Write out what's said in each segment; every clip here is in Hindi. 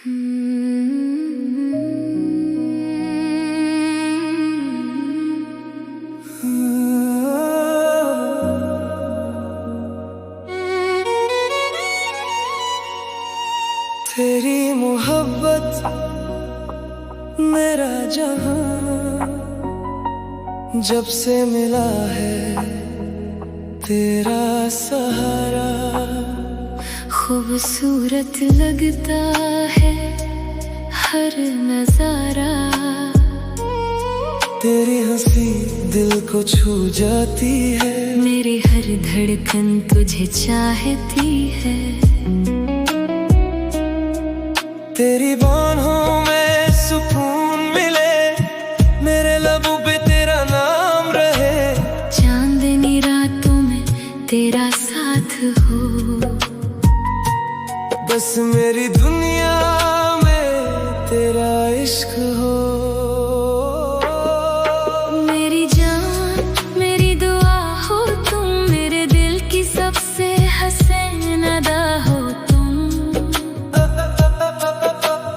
तेरी मोहब्बत मेरा जहां, जब से मिला है तेरा सहारा। खूबसूरत लगता है हर नजारा, तेरी हंसी दिल को छू जाती है, मेरी हर धड़कन तुझे चाहती है। तेरी बाहों में सुकून मिले, मेरे लबों पे तेरा नाम रहे, चांदनी रातों में तेरा साथ हो, बस मेरी दुनिया में तेरा इश्क हो। मेरी जान मेरी दुआ हो तुम, मेरे दिल की सबसे हसीन अदा हो तुम।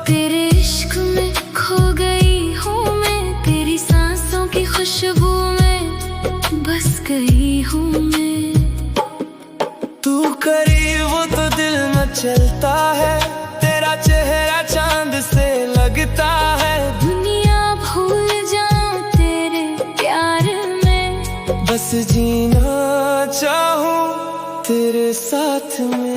तेरे इश्क में खो गई हूँ मैं, तेरी सांसों की खुशबू में बस गई हूँ मैं। तू करीब तो दिल न चलता है, तेरा चेहरा चांद से लगता है, दुनिया भूल जाऊं तेरे प्यार में, बस जीना चाहूं तेरे साथ में।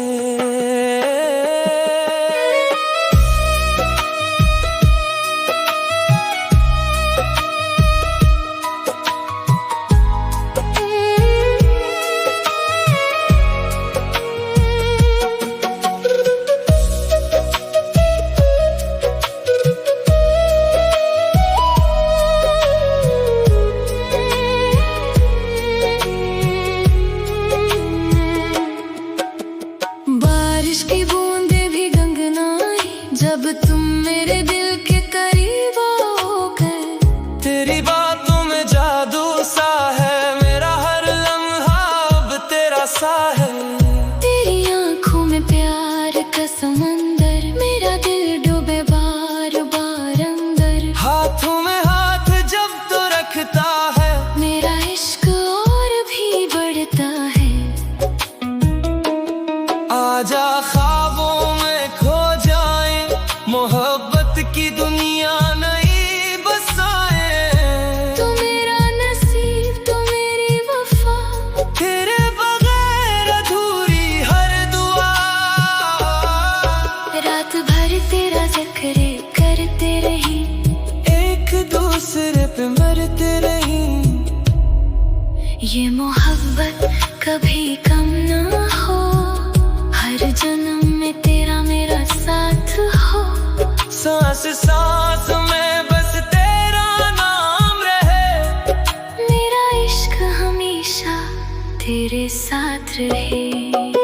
बारिश की बूंदें भी गंगनाई जब तुम मेरे दिल के करीब हो गए। तेरी बातों में जादू सा है, मेरा हर लम्हा अब तेरा सा है। तेरी आंखों में प्यार का समंदर, मेरा दिल डूबे बार बार अंदर। हाथों में हाथ जब तो रखता है, मेरा इश्क और भी बढ़ता है। आजा ख्वाबों में खो जाए, मोहब्बत की दुनिया नई बसाए। तू मेरा नसीब तू मेरी वफा, तेरे बगैर अधूरी हर दुआ। रात भर तेरा जिक्र करते रही, एक दूसरे पे मरते रही, ये मोहब्बत कभी कम ना हो, हर जन्म में तेरा मेरा साथ हो। सांस सांस में बस तेरा नाम रहे, मेरा इश्क हमेशा तेरे साथ रहे।